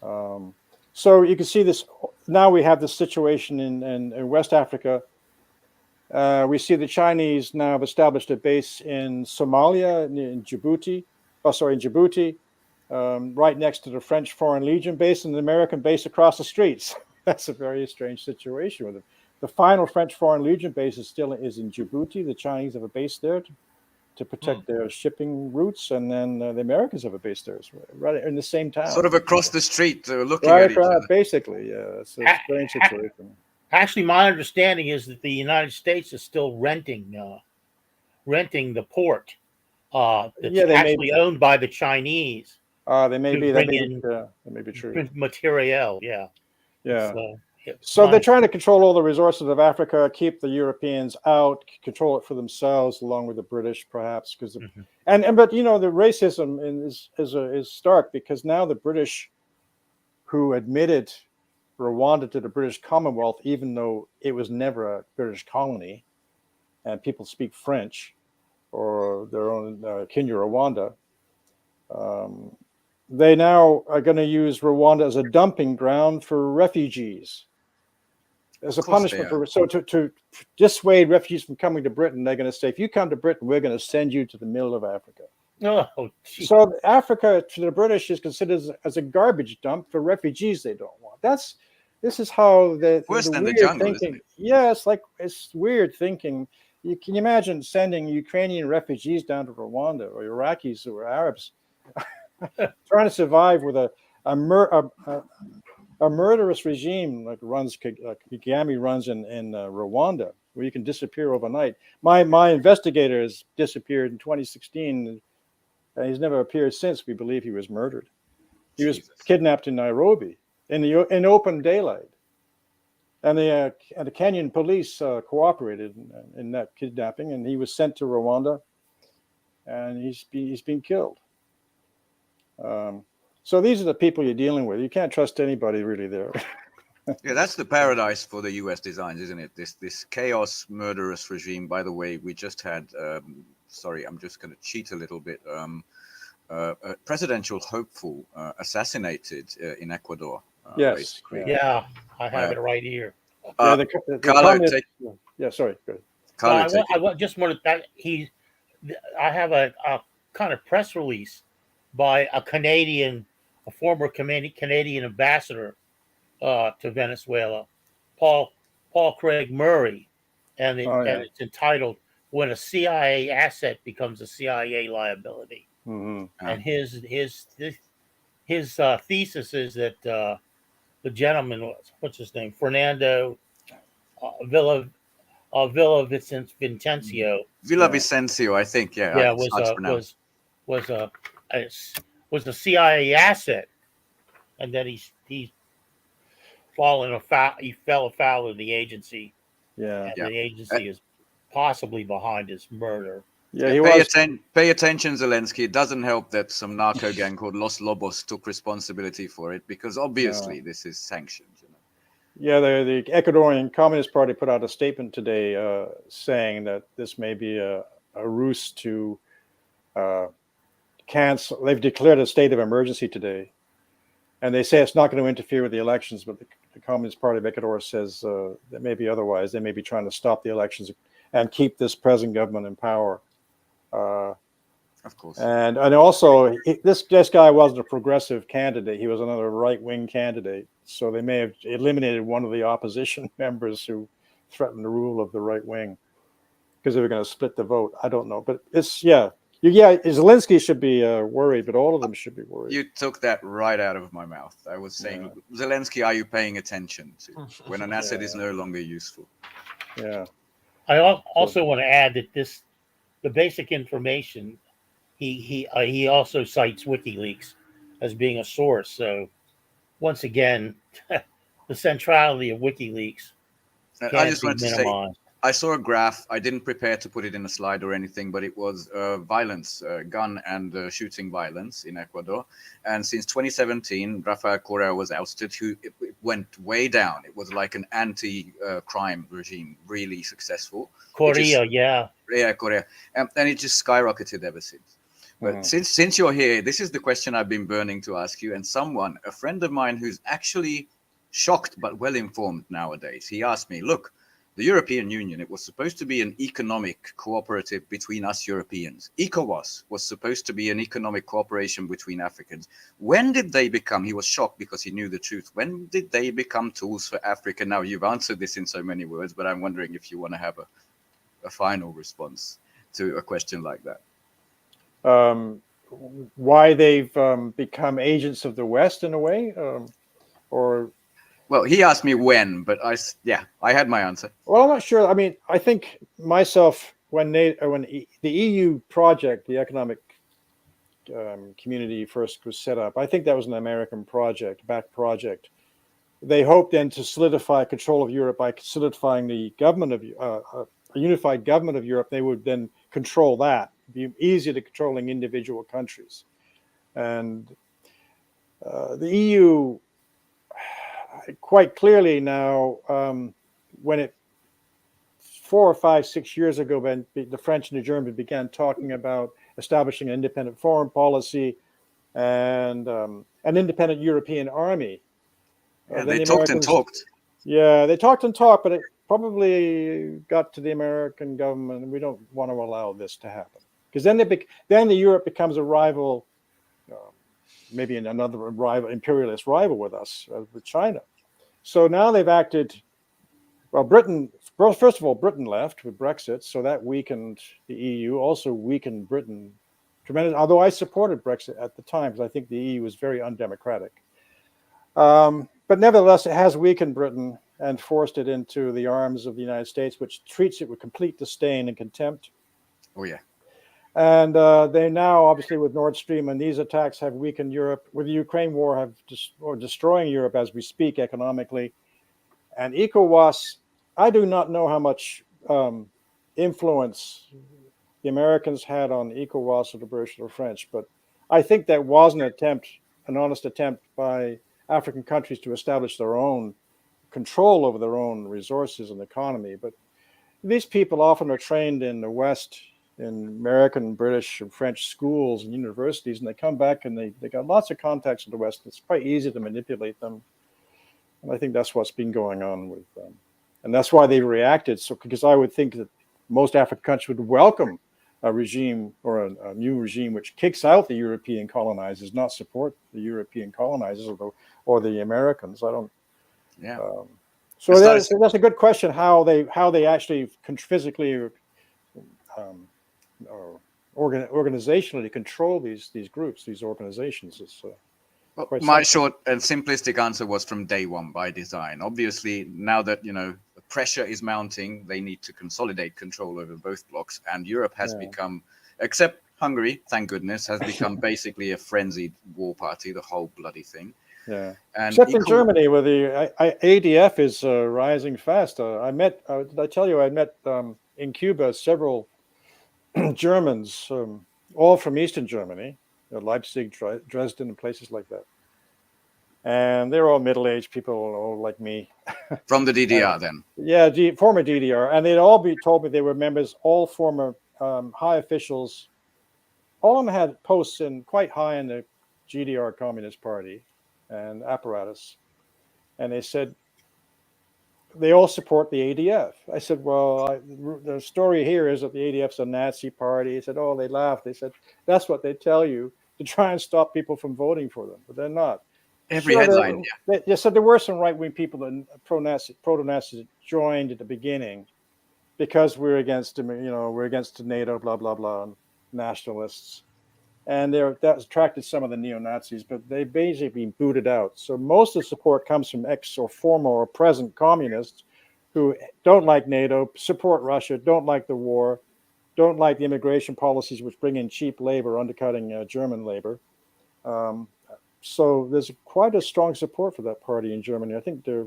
So you can see this. Now we have this situation in West Africa. We see the Chinese now have established a base in Somalia, in Djibouti. In Djibouti, right next to the French Foreign Legion base and the American base across the streets. That's a very strange situation with them. The final French Foreign Legion base is in Djibouti. The Chinese have a base there to protect their shipping routes, and then the Americans have a base there, right in the same town. Sort of across the street, looking right at each other. Basically, yeah. It's a strange situation. Actually, my understanding is that the United States is still renting the port. It's actually owned by the Chinese. They may be. That may be true. Materiel, yeah. Yeah. So they're trying to control all the resources of Africa, keep the Europeans out, control it for themselves, along with the British, perhaps. But the racism is stark, because now the British, who admitted Rwanda to the British Commonwealth, even though it was never a British colony, and people speak French or their own Kinyarwanda, They now are going to use Rwanda as a dumping ground for refugees, as a punishment to dissuade refugees from coming to Britain. They're going to say, if you come to Britain, we're going to send you to the middle of Africa. Oh, geez. So Africa to the British is considered as a garbage dump for refugees they don't want. This is how the weird jungle, thinking. Yeah, it's weird thinking. Can you imagine sending Ukrainian refugees down to Rwanda, or Iraqis or Arabs trying to survive with a murderous regime like Kagame runs in Rwanda, where you can disappear overnight. My investigator has disappeared in 2016, and he's never appeared since. We believe he was murdered. He was kidnapped in Nairobi in open daylight, and the Kenyan police cooperated in that kidnapping, and he was sent to Rwanda, and he's been killed. So these are the people you're dealing with. You can't trust anybody really there. Yeah, that's the paradise for the U.S. designs, isn't it? This chaos, murderous regime. By the way, we just had. Sorry, I'm just going to cheat a little bit. A presidential hopeful assassinated in Ecuador. Yes. Yeah, I have it right here. Carlo, yeah, sorry. Go ahead. Carlo, I just wanted that I have a kind of press release by a former Canadian ambassador to Venezuela, Paul Craig Murray, and it's entitled "When a CIA Asset Becomes a CIA Liability." Mm-hmm. And his thesis is that the gentleman, what's his name, Fernando Villavicencio, Villavicencio, I think, was a CIA asset, and then he fell afoul of the agency. Yeah, and the agency is possibly behind his murder. Yeah, pay attention, Zelensky. It doesn't help that some narco gang called Los Lobos took responsibility for it, because obviously this is sanctioned. You know? Yeah, the Ecuadorian Communist Party put out a statement today saying that this may be a ruse to cancel. They've declared a state of emergency today, and they say it's not going to interfere with the elections. But the Communist Party of Ecuador says that maybe otherwise. They may be trying to stop the elections and keep this present government in power. Of course. And also, this guy wasn't a progressive candidate. He was another right-wing candidate. So they may have eliminated one of the opposition members who threatened the rule of the right wing because they were going to split the vote. I don't know. But Zelensky should be worried, but all of them should be worried. You took that right out of my mouth. I was saying, Zelensky, are you paying attention to when an asset is no longer useful? Yeah. I also want to add that the basic information, he also cites WikiLeaks as being a source. So once again, the centrality of WikiLeaks I just be wanted to minimized. say, I saw a graph. I didn't prepare to put it in a slide or anything, but it was violence, gun and shooting violence in Ecuador. And since 2017, Rafael Correa was ousted. It went way down. It was like an anti-crime regime, really successful. Correa, Correa. And it just skyrocketed ever since. But since you're here, this is the question I've been burning to ask you. And a friend of mine who's actually shocked but well-informed nowadays, he asked me, look, the European Union, it was supposed to be an economic cooperative between us Europeans. ECOWAS was supposed to be an economic cooperation between Africans. When did they become, he was shocked because he knew the truth, when did they become tools for Africa? Now, you've answered this in so many words, but I'm wondering if you want to have a final response to a question like that. Why they've become agents of the West in a way, or... Well, he asked me when, but I had my answer. Well, I'm not sure. I mean, I think myself, when the EU project, the economic community first was set up, I think that was an American backed project. They hoped then to solidify control of Europe by solidifying the government of a unified government of Europe. They would then control that. It'd be easier to controlling individual countries. And the EU... quite clearly now, when 4 or 5, 6 years ago, when the French and the Germans began talking about establishing an independent foreign policy, and an independent European army. Yeah, Then they the talked and Americans, talked. yeah, they talked and talked, but it probably got to the American government, and we don't want to allow this to happen, because then then the Europe becomes a rival, maybe another rival, imperialist rival with us, with China. So now they've acted. Well, Britain, first of all, Britain left with Brexit, so that weakened the EU, also weakened Britain tremendously. Although I supported Brexit at the time, because I think the EU was very undemocratic. But nevertheless, it has weakened Britain and forced it into the arms of the United States, which treats it with complete disdain and contempt. Oh yeah. And they now, obviously, with Nord Stream and these attacks, have weakened Europe. With the Ukraine war, have destroying Europe as we speak economically. And ECOWAS, I do not know how much influence the Americans had on ECOWAS or the British or French, but I think that was an honest attempt by African countries to establish their own control over their own resources and economy. But these people often are trained in the West, in American, British, and French schools and universities, and they come back and they got lots of contacts in the West. It's quite easy to manipulate them. And I think that's what's been going on with them. And that's why they reacted. So, because I would think that most African countries would welcome a regime or a new regime which kicks out the European colonizers, not support the European colonizers or the Americans. I don't. Yeah. So that's a good question. How they actually physically or organizationally control these groups, these organizations. It's, well, my short and simplistic answer was from day one, by design. Obviously, now that the pressure is mounting, they need to consolidate control over both blocks, and Europe has become, except Hungary, thank goodness, has become basically a frenzied war party, the whole bloody thing. Yeah, and except in Germany, where the ADF is rising fast. I met, did I tell you, I met in Cuba several Germans, all from Eastern Germany, Leipzig, Dresden, and places like that. And they're all middle-aged people, all like me. From the DDR, then? Yeah, former told me they were members, all former high officials. All of them had posts quite high in the GDR Communist Party and apparatus. And they said, they all support the ADF. I said, well, the story here is that the ADF's a Nazi party. He said, oh, they laughed. They said, that's what they tell you to try and stop people from voting for them, but they're not. Every headline, yeah. So there were some right-wing people that proto-Nazis joined at the beginning because we're against NATO, blah, blah, blah, and nationalists. And that attracted some of the neo-Nazis, but they've basically been booted out. So most of the support comes from ex or former or present communists who don't like NATO, support Russia, don't like the war, don't like the immigration policies which bring in cheap labor, undercutting German labor. So there's quite a strong support for that party in Germany. I think the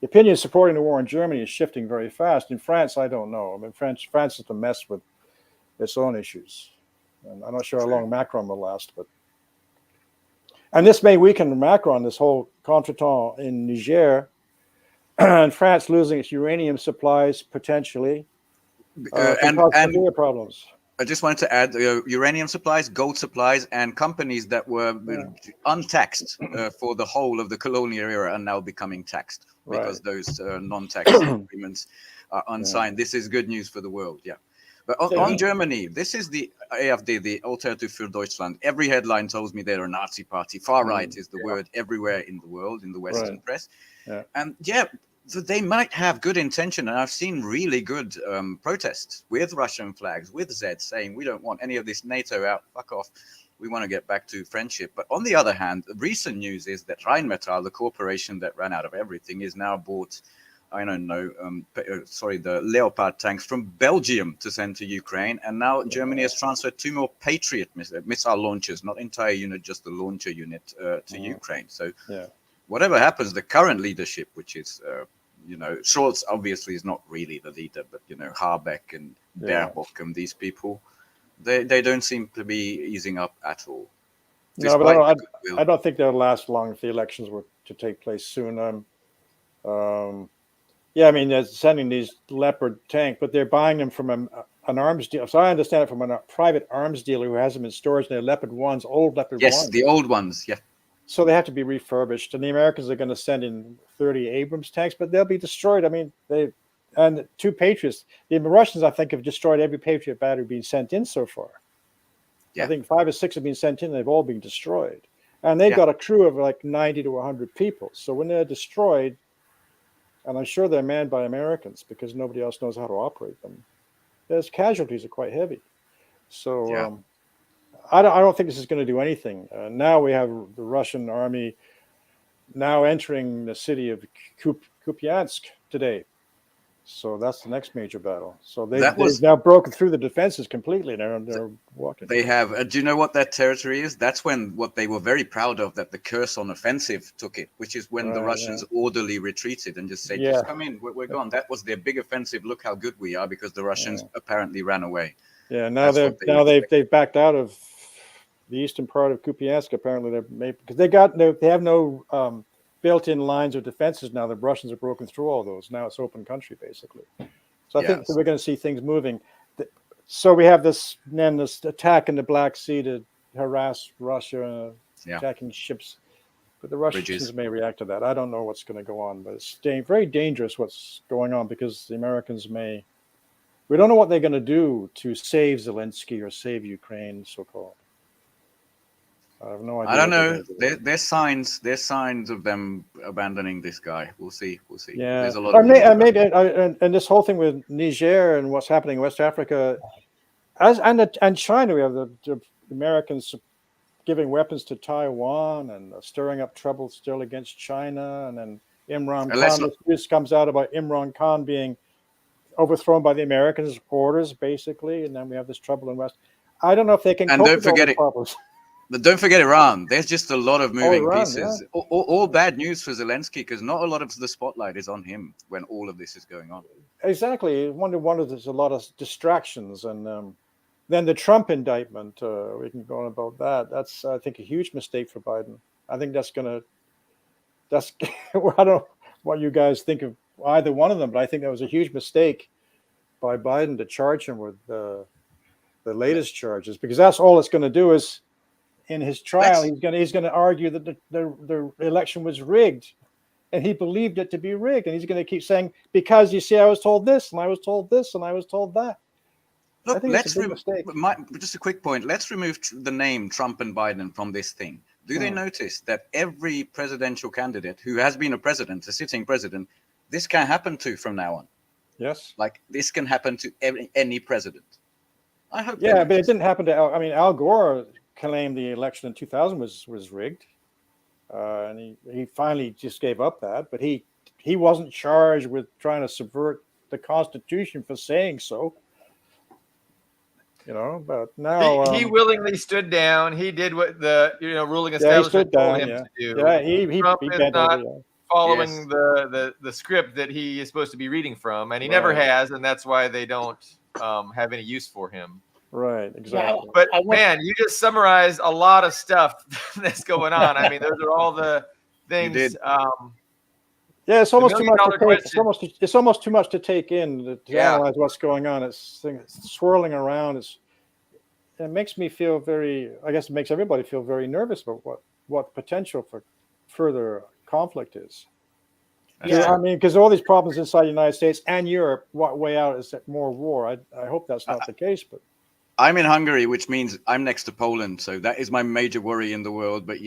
opinion supporting the war in Germany is shifting very fast. In France, I don't know. I mean, France is a mess with its own issues. And I'm not sure how long Macron will last, and this may weaken Macron, this whole contretemps in Niger, and France losing its uranium supplies potentially, and severe problems. I just wanted to add uranium supplies, gold supplies, and companies that were untaxed for the whole of the colonial era are now becoming taxed because those non-tax agreements are unsigned. This is good news for the world. Yeah. But on Germany, this is the AfD, the Alternative für Deutschland. Every headline tells me they're a Nazi party. Far right is the word everywhere in the world, in the Western press. Yeah. And so they might have good intention. And I've seen really good protests with Russian flags, with Z saying, we don't want any of this NATO out, fuck off. We want to get back to friendship. But on the other hand, the recent news is that Rheinmetall, the corporation that ran out of everything, is now bought, I don't know, the Leopard tanks from Belgium to send to Ukraine. And now Germany has transferred 2 more Patriot missile launchers, not entire unit, just the launcher unit to Ukraine. So whatever happens, the current leadership, which is, Scholz obviously is not really the leader, but, Habeck and Baerbock and these people, they don't seem to be easing up at all. No, but I don't think they'll last long if the elections were to take place soon. Yeah, I mean, they're sending these Leopard tank, but they're buying them from an arms dealer. So I understand it from a private arms dealer who has them in storage. And they're Leopard 1s, old Leopard 1s. Yes, the old ones. Yeah. So they have to be refurbished. And the Americans are going to send in 30 Abrams tanks, but they'll be destroyed. I mean, and 2 Patriots. The Russians, I think, have destroyed every Patriot battery being sent in so far. Yeah. I think 5 or 6 have been sent in. They've all been destroyed. And they've got a crew of like 90 to 100 people. So when they're destroyed, and I'm sure they're manned by Americans because nobody else knows how to operate them, there's casualties are quite heavy. So I don't think this is going to do anything. Now we have the Russian army now entering the city of Kupiansk today. So that's the next major battle. So they've now broken through the defenses completely. They're walking. They have. Do you know what that territory is? That's when what they were very proud of, that the Kherson offensive took it, which is when the Russians orderly retreated and just said, just come in, we're gone. That was their big offensive. Look how good we are, because the Russians apparently ran away. Yeah, now they've backed out of the eastern part of Kupiansk. Apparently because they have no built-in lines of defenses now. The Russians have broken through all those. Now it's open country, basically. So I think that we're going to see things moving. So we have this attack in the Black Sea to harass Russia, attacking ships. But the Russians may react to that. I don't know what's going to go on, but it's very dangerous what's going on, because the Americans we don't know what they're going to do to save Zelensky or save Ukraine, so-called. I have no idea. I don't know. There's signs of them abandoning this guy. We'll see. Yeah. There's a lot of and this whole thing with Niger and what's happening in West Africa, and China, we have the Americans giving weapons to Taiwan and stirring up trouble still against China, and then Imran Khan. This comes out about Imran Khan being overthrown by the Americans' orders, basically, and then we have this trouble in West. I don't know if they can. And don't forget it. But don't forget Iran. There's just a lot of moving pieces. Yeah. All bad news for Zelensky, because not a lot of the spotlight is on him when all of this is going on. Exactly. There's a lot of distractions. And then the Trump indictment, we can go on about that. That's, I think, a huge mistake for Biden. I think I don't know what you guys think of either one of them, but I think that was a huge mistake by Biden to charge him with the latest charges, because that's all it's going to do is, in his trial, he's going to argue that the election was rigged, and he believed it to be rigged, and he's going to keep saying, because you see, I was told this, and I was told this, and I was told that. Look, just a quick point. Let's remove the name Trump and Biden from this thing. Do they notice that every presidential candidate who has been a sitting president, this can happen to from now on? Yes. Like, this can happen to any president. I hope. Yeah, but it didn't happen to Al Gore claimed the election in 2000 was rigged, and he finally just gave up that. But he wasn't charged with trying to subvert the Constitution for saying so. But now he willingly stood down. He did what the ruling establishment told him to do. Yeah, he is not following the script that he is supposed to be reading from, and he never has, and that's why they don't have any use for him. Right, exactly. But man, you just summarized a lot of stuff that's going on. I mean, those are all the things. It's almost too much to take. It's almost too much to take in to analyze what's going on. It's swirling around. It makes me feel I guess it makes everybody feel very nervous about what the potential for further conflict is. Yeah. I mean, because all these problems inside the United States and Europe, what way out is more war? I hope that's not the case, but. I'm in Hungary, which means I'm next to Poland. So that is my major worry in the world. But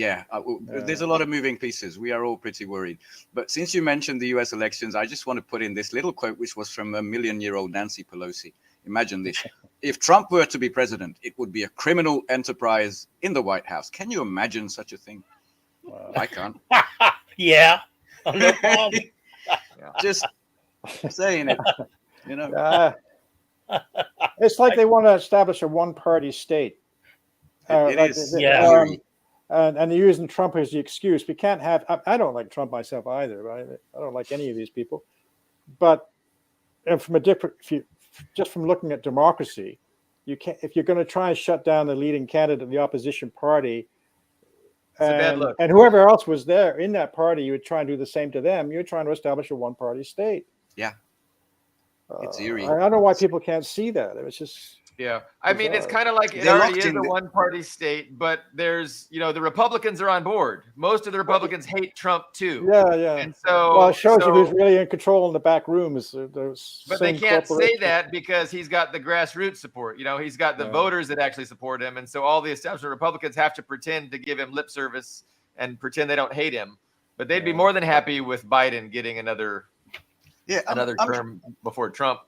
there's a lot of moving pieces. We are all pretty worried. But since you mentioned the US elections, I just want to put in this little quote, which was from a million-year-old Nancy Pelosi. Imagine this. If Trump were to be president, it would be a criminal enterprise in the White House. Can you imagine such a thing? I can't. Yeah. No problem. Just saying it, It's like they want to establish a one-party state. It is. And they're using Trump as the excuse. We can't have. I don't like Trump myself either. Right? I don't like any of these people. But from just from looking at democracy, you can't. If you're going to try and shut down the leading candidate of the opposition party, and whoever else was there in that party, you would try and do the same to them. You're trying to establish a one-party state. Yeah. It's eerie. I don't know why people can't see that. It's just Yeah. I mean, it's bizarre. kind of like it They're already locked is in a the- one-party state, but there's, the Republicans are on board. Most of the Republicans hate Trump too. Yeah. And so, Well, it shows you who's really in control in the back room is those. but they same can't say corporations. that because he's got the grassroots support. He's got the Yeah. voters that actually support him. And so all the establishment Republicans have to pretend to give him lip service and pretend they don't hate him. But they'd be more than happy with Biden getting another term before Trump.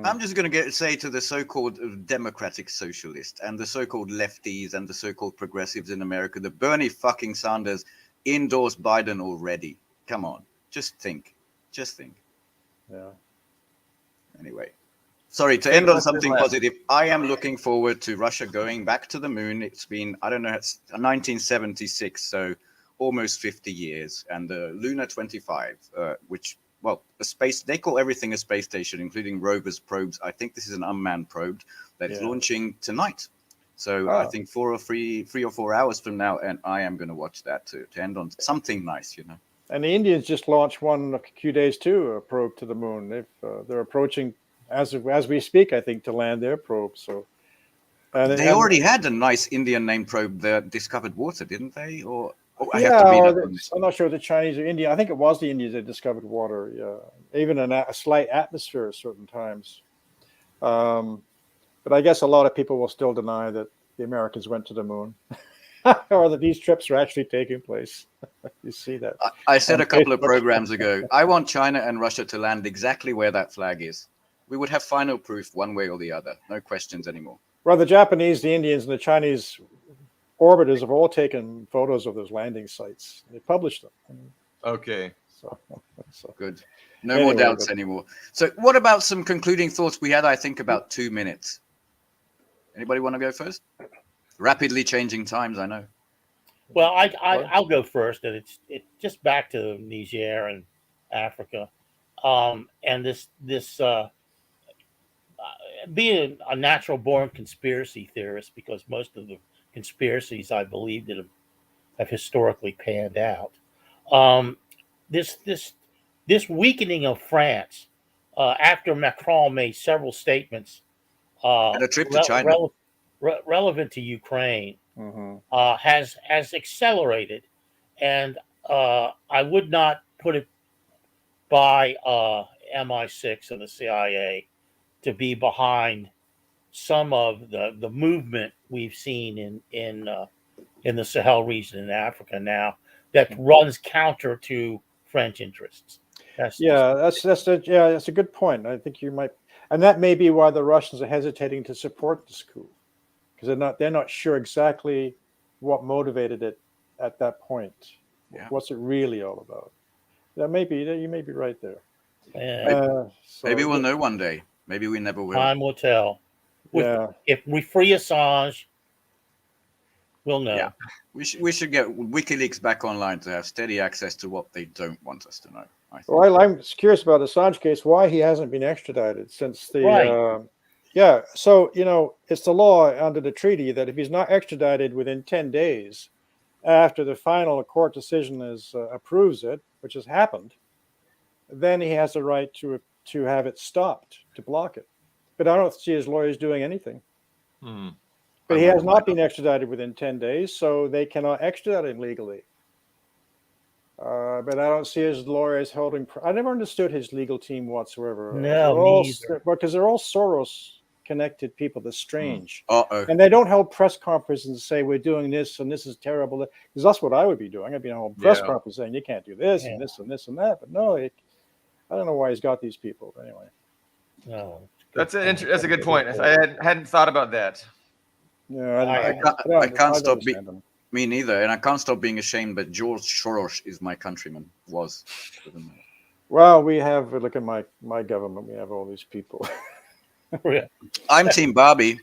I'm just going to say to the so-called democratic socialists and the so-called lefties and the so-called progressives in America that Bernie fucking Sanders endorsed Biden already. Come on, just think. Yeah. Anyway, sorry, to end on something positive, I am looking forward to Russia going back to the moon. It's been, I don't know, it's 1976, so almost 50 years. And the Luna 25, which, well, a space, they call everything a space station, including rovers, probes. I think this is an unmanned probe that's launching tonight. So I think 3 or 4 hours from now, and I am going to watch that to end on something nice, And the Indians just launched one a few days too, a probe to the moon. They're approaching as we speak, I think, to land their probe. So they already had a nice Indian named probe that discovered water, didn't they? Or I yeah, have to read up on this. I'm not sure the Chinese or India. I think it was the Indians that discovered water. Yeah, even a slight atmosphere at certain times. But I guess a lot of people will still deny that the Americans went to the moon, or that these trips are actually taking place. You see that? I said a couple of programs ago, I want China and Russia to land exactly where that flag is. We would have final proof one way or the other. No questions anymore. Well, the Japanese, the Indians, and the Chinese orbiters have all taken photos of those landing sites. They published them. Okay. So good. No more doubts anymore. So what about some concluding thoughts? We had, I think, about 2 minutes. Anybody want to go first? Rapidly changing times, I know. Well, I'll go first, and it's just back to Niger and Africa, and this being a natural born conspiracy theorist, because most of the conspiracies I believe that have historically panned out. This weakening of France after Macron made several statements and a trip to China relevant to Ukraine mm-hmm. has accelerated, and I would not put it by MI6 and the CIA to be behind some of the movement we've seen in the Sahel region in Africa now that runs counter to French interests. That's a good point. I think you might, and that may be why the Russians are hesitating to support this coup, because they're not sure exactly what motivated it at that point. Yeah. What's it really all about? You may be right there. Maybe we'll know one day. Maybe we never will. Time will tell. If we free Assange, we'll know. Yeah. We should get WikiLeaks back online to have steady access to what they don't want us to know. Well, I'm curious about Assange case, why he hasn't been extradited since the right. So it's the law under the treaty that if he's not extradited within 10 days after the final court decision approves it, which has happened, then he has the right to have it stopped, to block it. But I don't see his lawyers doing anything. But he has not been extradited within 10 days, so they cannot extradite him legally. But I don't see his lawyers holding. I never understood his legal team whatsoever. No, because they're all Soros-connected people. That's strange. Uh-oh. And they don't hold press conferences and say we're doing this and this is terrible. Because that's what I would be doing. I'd be on a whole press conference saying you can't do this and this and this and that. But no, I don't know why he's got these people. But anyway. No, that's a good point. I hadn't thought about that. Yeah, I can't stop being. Me neither, and I can't stop being ashamed. But George Soros is my countryman. Was. Well, we have look at my government. We have all these people. I'm Team Barbie.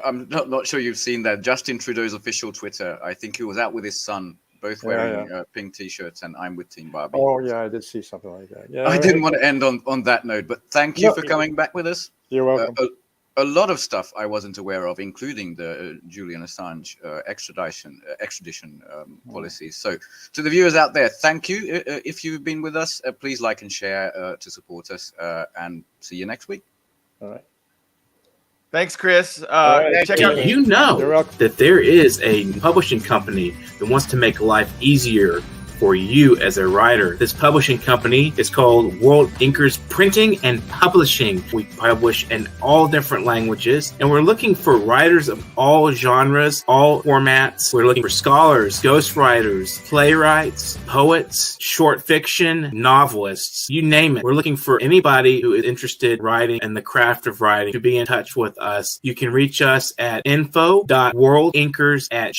I'm not sure you've seen that. Justin Trudeau's official Twitter. I think he was out with his son, both wearing pink T-shirts, and I'm with Team Barbie. Oh yeah, I did see something like that. Yeah, I didn't want to end on that note, but thank you for coming back with us. You're welcome. a lot of stuff I wasn't aware of, including the Julian Assange extradition policies. So to the viewers out there, thank you. If you've been with us, please like and share to support us, and see you next week. All right. Thanks, Chris. right. Check Did out. you know that there is a publishing company that wants to make life easier for you as a writer? This publishing company is called World Inkers Printing and Publishing. We publish in all different languages, and we're looking for writers of all genres, all formats. We're looking for scholars, ghostwriters, playwrights, poets, short fiction, novelists, you name it. We're looking for anybody who is interested in writing and the craft of writing to be in touch with us. You can reach us at info.worldinkers@